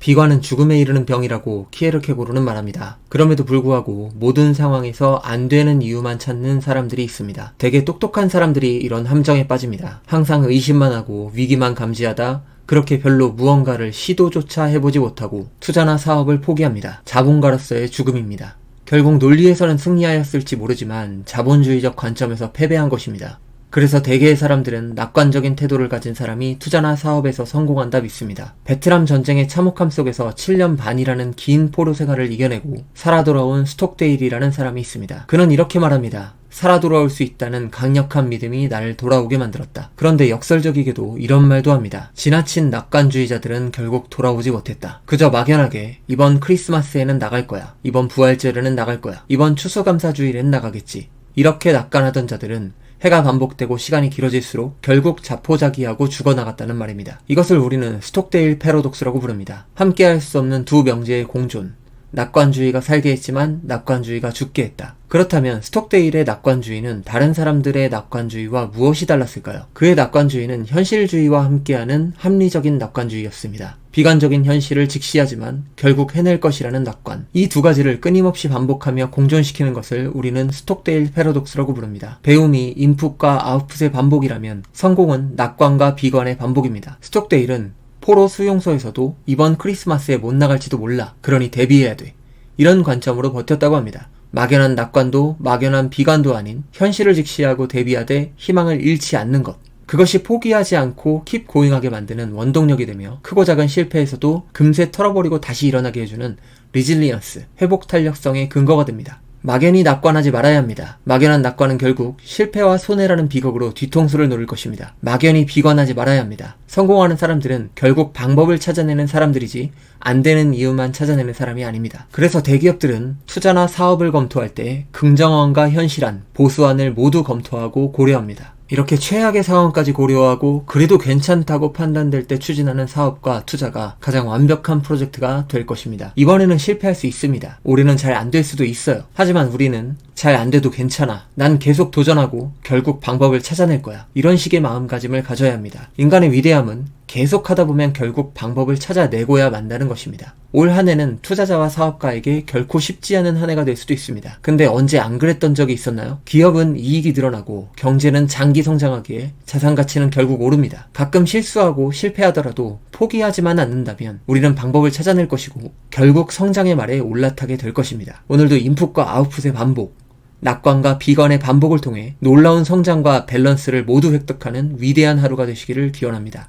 비관은 죽음에 이르는 병이라고 키에르케고르는 말합니다. 그럼에도 불구하고 모든 상황에서 안 되는 이유만 찾는 사람들이 있습니다. 되게 똑똑한 사람들이 이런 함정에 빠집니다. 항상 의심만 하고 위기만 감지하다 그렇게 별로 무언가를 시도조차 해보지 못하고 투자나 사업을 포기합니다. 자본가로서의 죽음입니다. 결국 논리에서는 승리하였을지 모르지만 자본주의적 관점에서 패배한 것입니다. 그래서 대개의 사람들은 낙관적인 태도를 가진 사람이 투자나 사업에서 성공한다 믿습니다. 베트남 전쟁의 참혹함 속에서 7년 반이라는 긴 포로 생활을 이겨내고 살아 돌아온 스톡데일이라는 사람이 있습니다. 그는 이렇게 말합니다. 살아 돌아올 수 있다는 강력한 믿음이 나를 돌아오게 만들었다. 그런데 역설적이게도 이런 말도 합니다. 지나친 낙관주의자들은 결국 돌아오지 못했다. 그저 막연하게 이번 크리스마스에는 나갈 거야. 이번 부활절에는 나갈 거야. 이번 추수감사주일엔 나가겠지. 이렇게 낙관하던 자들은 해가 반복되고 시간이 길어질수록 결국 자포자기하고 죽어나갔다는 말입니다. 이것을 우리는 스톡데일 패러독스라고 부릅니다. 함께할 수 없는 두 명제의 공존. 낙관주의가 살게 했지만 낙관주의가 죽게 했다. 그렇다면 스톡데일의 낙관주의는 다른 사람들의 낙관주의와 무엇이 달랐을까요? 그의 낙관주의는 현실주의와 함께하는 합리적인 낙관주의였습니다. 비관적인 현실을 직시하지만 결국 해낼 것이라는 낙관. 이 두 가지를 끊임없이 반복하며 공존시키는 것을 우리는 스톡데일 패러독스라고 부릅니다. 배움이 인풋과 아웃풋의 반복이라면 성공은 낙관과 비관의 반복입니다. 스톡데일은 포로 수용소에서도 이번 크리스마스에 못 나갈지도 몰라. 그러니 대비해야 돼. 이런 관점으로 버텼다고 합니다. 막연한 낙관도 막연한 비관도 아닌 현실을 직시하고 대비하되 희망을 잃지 않는 것. 그것이 포기하지 않고 킵 고잉하게 만드는 원동력이 되며 크고 작은 실패에서도 금세 털어버리고 다시 일어나게 해주는 리질리언스, 회복 탄력성의 근거가 됩니다. 막연히 낙관하지 말아야 합니다. 막연한 낙관은 결국 실패와 손해라는 비극으로 뒤통수를 노릴 것입니다. 막연히 비관하지 말아야 합니다. 성공하는 사람들은 결국 방법을 찾아내는 사람들이지 안 되는 이유만 찾아내는 사람이 아닙니다. 그래서 대기업들은 투자나 사업을 검토할 때 긍정안과 현실안, 보수안을 모두 검토하고 고려합니다. 이렇게 최악의 상황까지 고려하고 그래도 괜찮다고 판단될 때 추진하는 사업과 투자가 가장 완벽한 프로젝트가 될 것입니다. 이번에는 실패할 수 있습니다. 올해는 잘 안 될 수도 있어요. 하지만 우리는 잘 안 돼도 괜찮아. 난 계속 도전하고 결국 방법을 찾아낼 거야. 이런 식의 마음가짐을 가져야 합니다. 인간의 위대함은 계속 하다 보면 결국 방법을 찾아내고야 만다는 것입니다. 올 한 해는 투자자와 사업가에게 결코 쉽지 않은 한 해가 될 수도 있습니다. 근데 언제 안 그랬던 적이 있었나요? 기업은 이익이 늘어나고 경제는 장기 성장하기에 자산 가치는 결국 오릅니다. 가끔 실수하고 실패하더라도 포기하지만 않는다면 우리는 방법을 찾아낼 것이고 결국 성장의 말에 올라타게 될 것입니다. 오늘도 인풋과 아웃풋의 반복, 낙관과 비관의 반복을 통해 놀라운 성장과 밸런스를 모두 획득하는 위대한 하루가 되시기를 기원합니다.